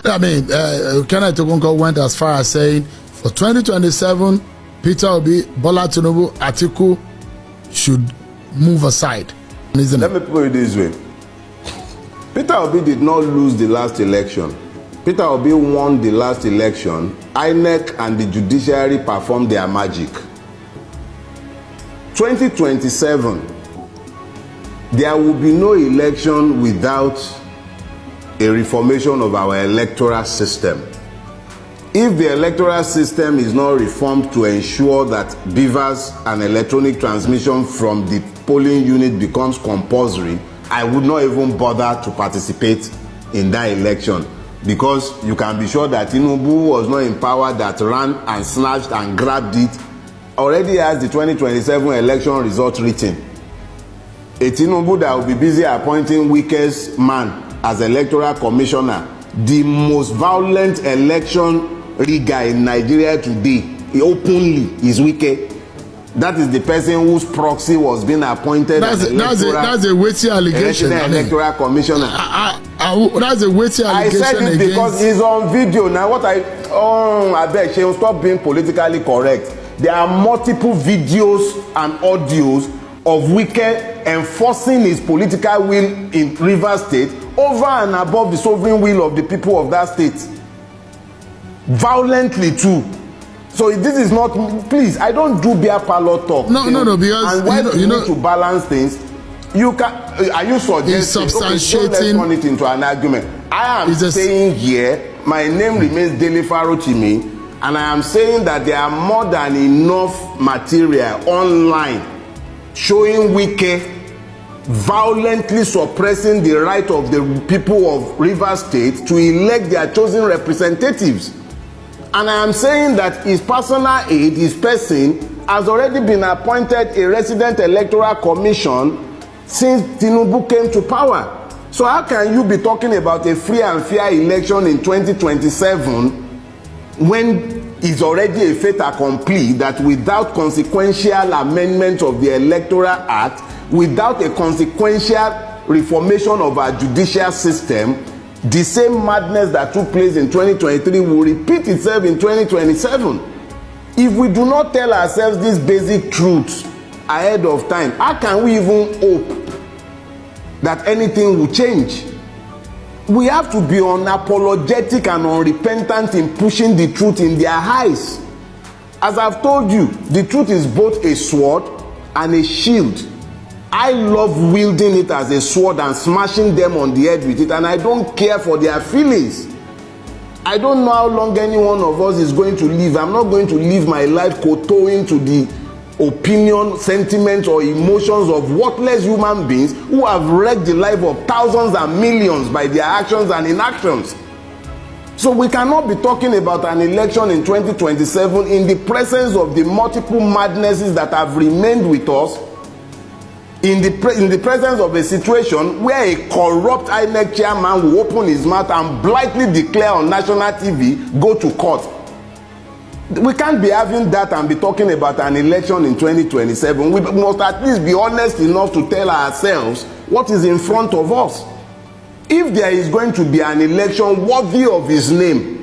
I mean, Kenneth Ogunko went as far as saying for 2027, Peter Obi, Bola Tinubu, Atiku should move aside. Let me put it this way. Peter Obi did not lose the last election. Peter Obi won the last election. INEC and the judiciary performed their magic. 2027, there will be no election without a reformation of our electoral system. If the electoral system is not reformed to ensure that beavers and electronic transmission from the polling unit becomes compulsory, I would not even bother to participate in that election, because you can be sure that Tinubu was not in power that ran and snatched and grabbed it. Already has the 2027 election result written. A Tinubu that will be busy appointing Wike's man as electoral commissioner, the most violent election rigger in Nigeria today, openly is Wike. That is the person whose proxy was being appointed as that's a weighty allegation. Electoral commissioner. That's a weighty allegation. I said it because it's on video. Now I beg she will stop being politically correct. There are multiple videos and audios of Wike enforcing his political will in Rivers State over and above the sovereign will of the people of that state. Violently too. So this is not, please, I don't do beer parlor talk. No, because and when you need to balance things, you can. Are you suggesting? Substantiating. Okay, let's turn it into an argument. I am saying here, my name remains Dele Farotimi, and I am saying that there are more than enough material online showing Wike violently suppressing the right of the people of Rivers State to elect their chosen representatives. And I am saying that his personal aide, his person, has already been appointed a resident electoral commission since Tinubu came to power. So how can you be talking about a free and fair election in 2027 when it's already a fait accompli that without consequential amendment of the Electoral Act, without a consequential reformation of our judicial system, the same madness that took place in 2023 will repeat itself in 2027. If we do not tell ourselves these basic truths ahead of time, how can we even hope that anything will change? We have to be unapologetic and unrepentant in pushing the truth in their eyes. As I've told you, the truth is both a sword and a shield. I love wielding it as a sword and smashing them on the head with it, and I don't care for their feelings. I don't know how long any one of us is going to live. I'm not going to live my life kowtowing to the opinion, sentiments, or emotions of worthless human beings who have wrecked the life of thousands and millions by their actions and inactions. So we cannot be talking about an election in 2027 in the presence of the multiple madnesses that have remained with us, in the presence of a situation where a corrupt INEC chairman will open his mouth and blithely declare on national TV, go to court. We can't be having that and be talking about an election in 2027. We must at least be honest enough to tell ourselves what is in front of us. If there is going to be an election worthy of his name,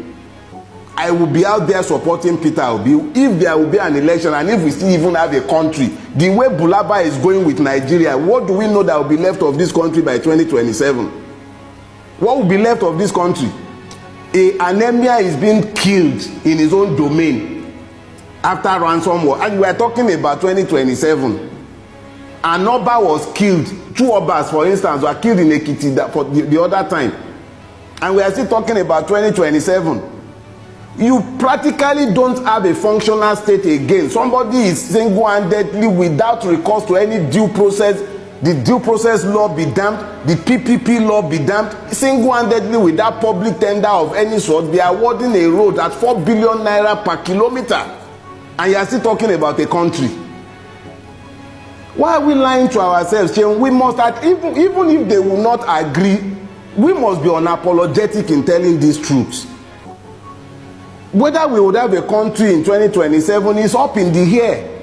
I will be out there supporting Peter Obi. If there will be an election, and if we still even have a country, the way Bulaba is going with Nigeria, what do we know that will be left of this country by 2027? What will be left of this country? An emir is being killed in his own domain after ransom war, and we are talking about 2027. An Oba was killed. 2 Obas, for instance, were killed in Ekiti for the other time, and we are still talking about 2027. You practically don't have a functional state again. Somebody is single-handedly, without recourse to any due process, the due process law be damned, the PPP law be damned, single-handedly without public tender of any sort, be awarding a road at 4 billion naira per kilometer, and you are still talking about a country. Why are we lying to ourselves? We must, even if they will not agree, we must be unapologetic in telling these truths. Whether we would have a country in 2027 is up in the air.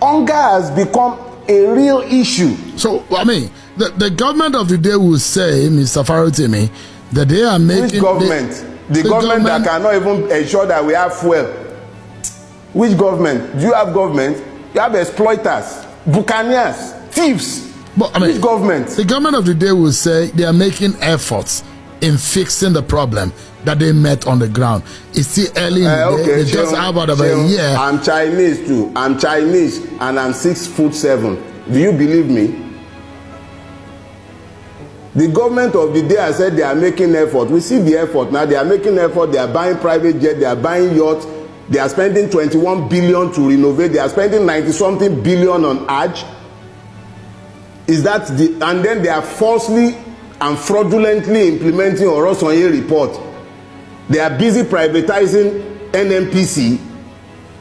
Hunger has become a real issue. So, I mean, the government of the day will say, Mr. Farotimi, That they are making. Which government? The government that cannot even ensure that we have fuel. Which government? Do you have government? You have exploiters, buccaneers, thieves. But, I mean, which government? The government of the day will say they are making efforts in fixing the problem that they met on the ground. It's still early in the day. They just have about a year. I'm Chinese too. I'm Chinese and I'm 6'7". Do you believe me? The government of the day has said they are making effort. We see the effort now. They are making effort. They are buying private jet. They are buying yachts. They are spending 21 billion to renovate. They are spending 90-something billion on Hajj. Is that the? And then they are falsely and fraudulently implementing Orosanye report. They are busy privatizing NNPC.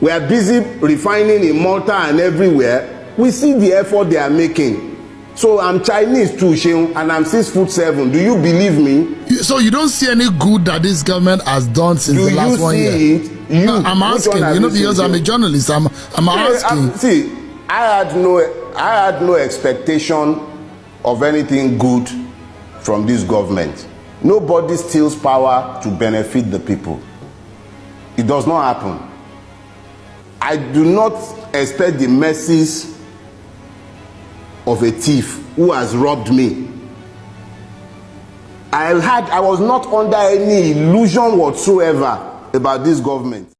We are busy refining in Malta and everywhere. We see the effort they are making. So I'm Chinese too, Sheung, and I'm 6'7". Do you believe me? So you don't see any good that this government has done since the last 1 year? It? No, I'm asking. You know, because I'm a journalist. I'm asking. I had no expectation of anything good from this government. Nobody steals power to benefit the people. It does not happen. I do not expect the mercies of a thief who has robbed me. I was not under any illusion whatsoever about this government.